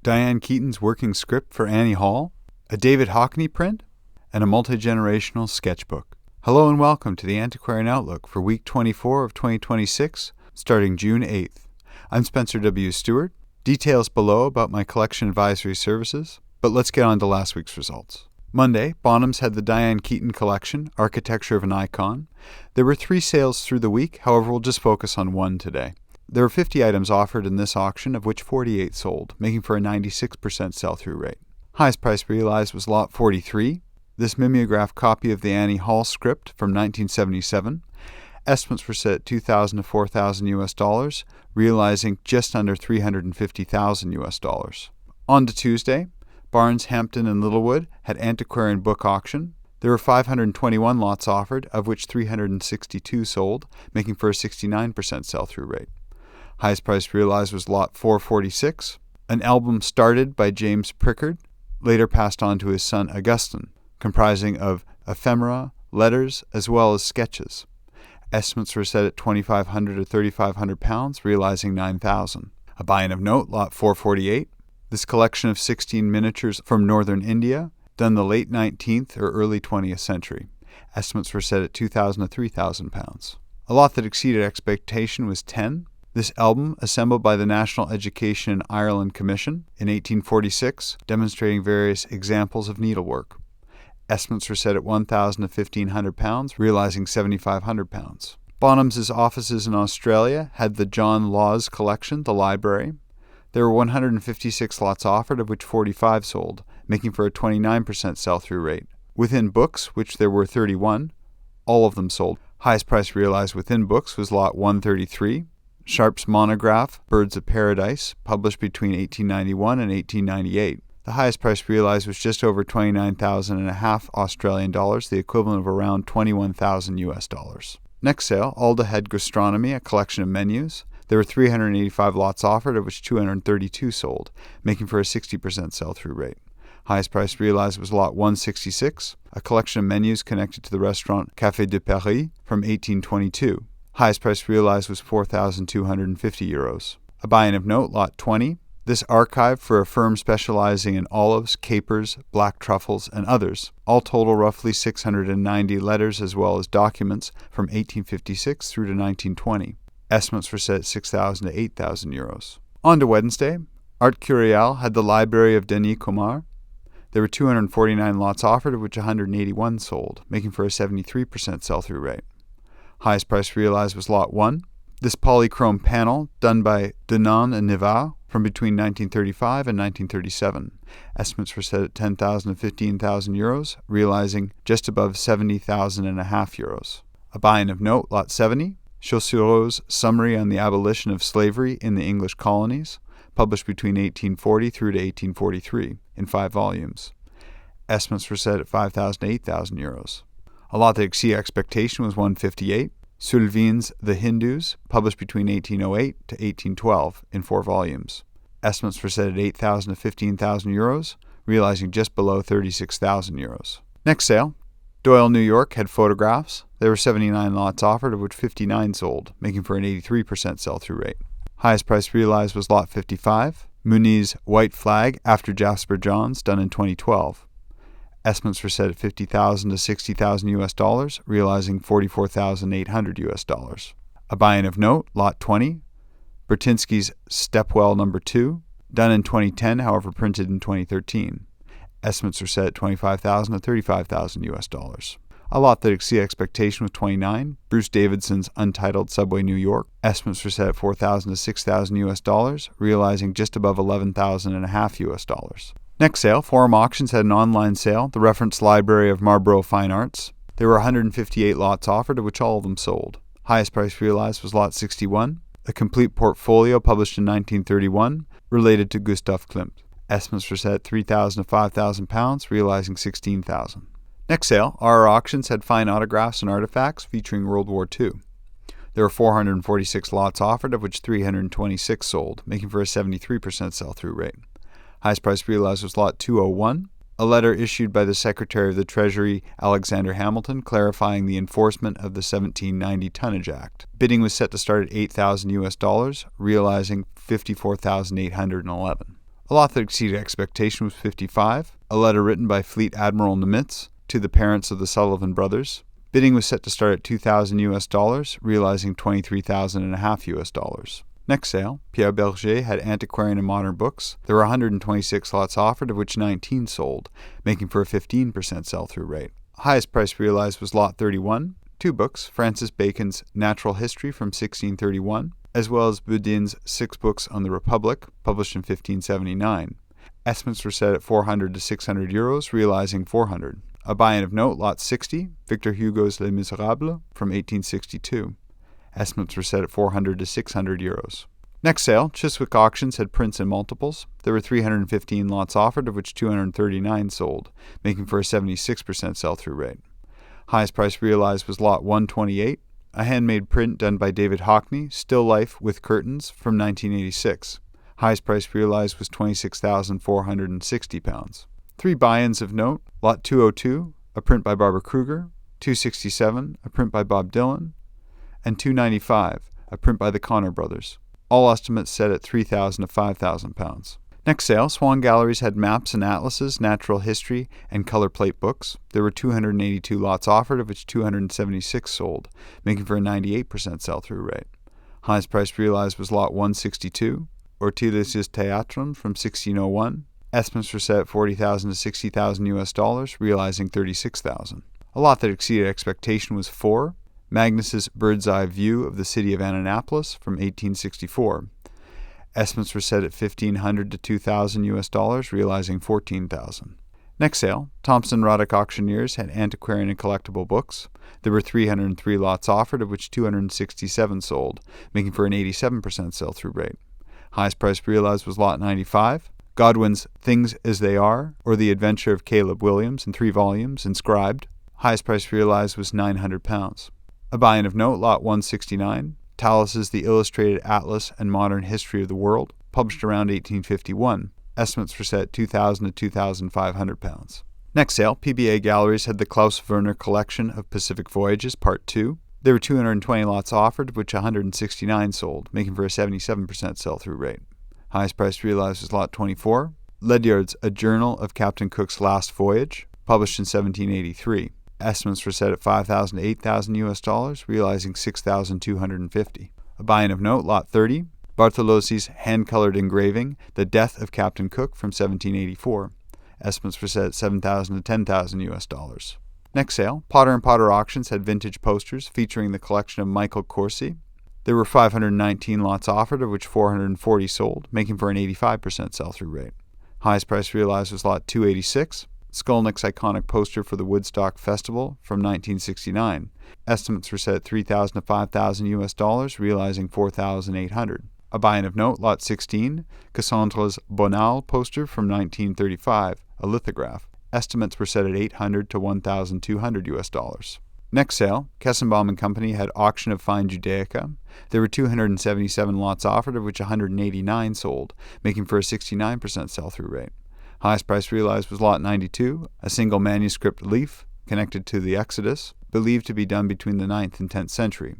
Diane Keaton's working script for Annie Hall, a David Hockney print, and a multi-generational sketchbook. Hello and welcome to the Antiquarian Outlook for week 24 of 2026, starting June 8th. I'm Spencer W. Stuart. Details below about my collection advisory services, but let's get on to last week's results. Monday, Bonhams had the Diane Keaton collection, Architecture of an Icon. There were 3 sales through the week, however we'll just focus on one today. There were 50 items offered in this auction, of which 48 sold, making for a 96% sell-through rate. Highest price realized was lot 43. This mimeograph copy of the Annie Hall script from 1977. Estimates were set at $2,000 to $4,000 US, realizing just under $350,000 US. On to Tuesday, Bearnes, Hampton, and Littlewood had antiquarian book auction. There were 521 lots offered, of which 362 sold, making for a 69% sell-through rate. Highest price realized was lot 446, an album started by James Prickard, later passed on to his son Augustine, comprising of ephemera, letters, as well as sketches. Estimates were set at £2,500 to £3,500, realizing $9,000. A buy-in of note, lot 448. This collection of 16 miniatures from northern India, done the late 19th or early 20th century. Estimates were set at £2,000 to £3,000. A lot that exceeded expectation was 10. This album, assembled by the National Education in Ireland Commission in 1846, demonstrating various examples of needlework. Estimates were set at £1,000 to £1,500, realizing £7,500. Bonhams' offices in Australia had the John Laws collection, the library. There were 156 lots offered, of which 45 sold, making for a 29% sell-through rate. Within books, which there were 31, all of them sold. Highest price realized within books was lot 133. Sharp's monograph, Birds of Paradise, published between 1891 and 1898. The highest price realized was just over $29,500 Australian dollars, the equivalent of around $21,000 US. Next sale, Alda had Gastronomy, a collection of menus. There were 385 lots offered, of which 232 sold, making for a 60% sell-through rate. Highest price realized was lot 166, a collection of menus connected to the restaurant Café de Paris from 1822. Highest price realized was €4,250. A buy-in of note, lot 20. This archive for a firm specializing in olives, capers, black truffles, and others, all total roughly 690 letters as well as documents from 1856 through to 1920. Estimates were set at €6,000 to €8,000. On to Wednesday, Art Curial had the Library of Denis Comar. There were 249 lots offered, of which 181 sold, making for a 73% sell-through rate. Highest price realized was lot 1. This polychrome panel, done by Denon and Nivar, from between 1935 and 1937. Estimates were set at €10,000 to €15,000, realizing just above €70,500. A buy-in of note, lot 70. Chaussereau's Summary on the Abolition of Slavery in the English Colonies, published between 1840 through to 1843, in 5 volumes. Estimates were set at €5,000 to €8,000. A lot that exceeded expectation was 158. Sullivan's The Hindus, published between 1808 to 1812 in 4 volumes. Estimates were set at €8,000 to €15,000, realizing just below €36,000. Next sale, Doyle, New York had photographs. There were 79 lots offered, of which 59 sold, making for an 83% sell-through rate. Highest price realized was lot 55, Muni's White Flag After Jasper Johns, done in 2012. Estimates were set at $50,000 to $60,000, realizing $44,800. A buy-in of note, lot 20, Bertinsky's Stepwell No. 2, done in 2010, however printed in 2013. Estimates were set at $25,000 to $35,000. A lot that exceeded expectation was 29, Bruce Davidson's Untitled Subway New York. Estimates were set at $4,000 to $6,000, realizing just above $11,500. Next sale, Forum Auctions had an online sale, the Reference Library of Marlborough Fine Arts. There were 158 lots offered, of which all of them sold. Highest price realized was lot 61, a complete portfolio published in 1931, related to Gustav Klimt. Estimates were set at £3,000 to £5,000, realizing $16,000. Next sale, RR Auctions had fine autographs and artifacts featuring World War II. There were 446 lots offered, of which 326 sold, making for a 73% sell-through rate. Highest price realized was lot 201, a letter issued by the Secretary of the Treasury, Alexander Hamilton, clarifying the enforcement of the 1790 Tonnage Act. Bidding was set to start at $8,000, realizing $54,811. A lot that exceeded expectation was 55, a letter written by Fleet Admiral Nimitz to the parents of the Sullivan brothers. Bidding was set to start at $2,000, realizing $23,500. Next sale, Pierre Berger had Antiquarian and Modern books. There were 126 lots offered, of which 19 sold, making for a 15% sell-through rate. Highest price realized was lot 31, 2 books, Francis Bacon's Natural History from 1631, as well as Boudin's 6 books on the Republic, published in 1579. Estimates were set at 400 to 600 euros, realizing 400. A buy-in of note, lot 60, Victor Hugo's Les Miserables from 1862. Estimates were set at 400 to 600 euros. Next sale, Chiswick Auctions had prints and multiples. There were 315 lots offered, of which 239 sold, making for a 76% sell-through rate. Highest price realized was lot 128, a handmade print done by David Hockney, still life with curtains, from 1986. Highest price realized was £26,460. 3 buy-ins of note, lot 202, a print by Barbara Kruger, 267, a print by Bob Dylan, and 295, a print by the Connor brothers. All estimates set at £3,000 to £5,000. Next sale, Swan Galleries had maps and atlases, natural history, and color plate books. There were 282 lots offered, of which 276 sold, making for a 98% sell-through rate. Highest price realized was lot 162, Ortelius' Theatron from 1601. Estimates were set at $40,000 to $60,000, realizing $36,000. A lot that exceeded expectation was 4, Magnus's Bird's Eye View of the City of Annapolis from 1864. Estimates were set at $1,500 to $2,000, realizing $14,000. Next sale, Thompson Ruddock Auctioneers had antiquarian and collectible books. There were 303 lots offered, of which 267 sold, making for an 87% sell-through rate. Highest price realized was lot 95, Godwin's Things as They Are, or The Adventure of Caleb Williams in 3 volumes, inscribed. Highest price realized was £900. A buy-in of note, lot 169, Tallis's The Illustrated Atlas and Modern History of the World, published around 1851. Estimates were set at £2,000 to £2,500. Next sale, PBA Galleries had the Klaus Werner Collection of Pacific Voyages, Part 2. There were 220 lots offered, of which 169 sold, making for a 77% sell-through rate. Highest price realized was lot 24, Ledyard's A Journal of Captain Cook's Last Voyage, published in 1783. Estimates were set at $5,000 to $8,000, realizing $6,250. A buy-in of note, lot 30, Bartolosi's hand-colored engraving, The Death of Captain Cook from 1784. Estimates were set at $7,000 to $10,000. Next sale, Potter & Potter Auctions had vintage posters featuring the collection of Michael Corsi. There were 519 lots offered, of which 440 sold, making for an 85% sell-through rate. Highest price realized was lot 286, Skolnick's iconic poster for the Woodstock Festival from 1969. Estimates were set at $3,000 to $5,000, realizing $4,800. A buy-in of note, lot 16, Cassandra's Bonal poster from 1935, a lithograph. Estimates were set at $800 to $1,200. Next sale, Kessenbaum & Company had Auction of Fine Judaica. There were 277 lots offered, of which 189 sold, making for a 69% sell-through rate. Highest price realized was lot 92, a single manuscript leaf connected to the Exodus, believed to be done between the 9th and 10th century.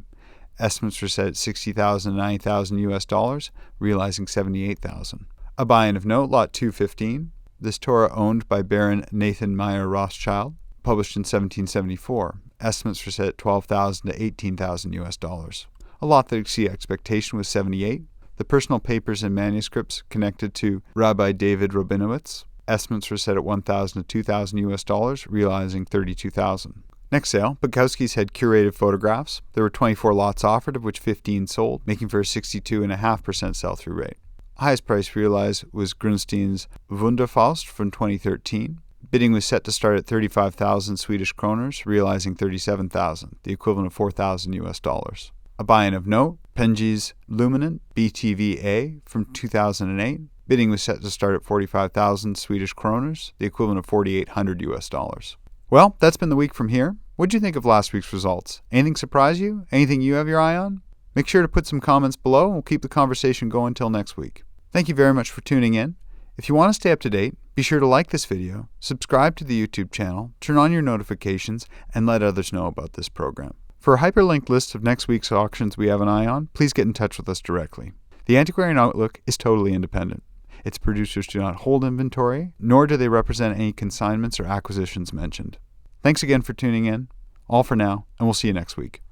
Estimates were set at $60,000 to $90,000, realizing $78,000. A buy-in of note, lot 215, this Torah owned by Baron Nathan Meyer Rothschild, published in 1774. Estimates were set at $12,000 to $18,000. A lot that exceeded expectation was 78, the personal papers and manuscripts connected to Rabbi David Rabinowitz. Estimates were set at $1,000 to $2,000, realizing $32,000. Next sale, Bukowski's had curated photographs. There were 24 lots offered, of which 15 sold, making for a 62.5% sell-through rate. Highest price realized was Grunstein's Wunderfaust from 2013. Bidding was set to start at 35,000 Swedish kroners, realizing 37,000, the equivalent of $4,000. A buy-in of note, Penji's Luminant BTVA from 2008. Bidding was set to start at 45,000 Swedish kroners, the equivalent of $4,800. Well, that's been the week from here. What'd you think of last week's results? Anything surprise you? Anything you have your eye on? Make sure to put some comments below and we'll keep the conversation going until next week. Thank you very much for tuning in. If you want to stay up to date, be sure to like this video, subscribe to the YouTube channel, turn on your notifications, and let others know about this program. For a hyperlinked list of next week's auctions we have an eye on, please get in touch with us directly. The Antiquarian Outlook is totally independent. Its producers do not hold inventory, nor do they represent any consignments or acquisitions mentioned. Thanks again for tuning in. All for now, and we'll see you next week.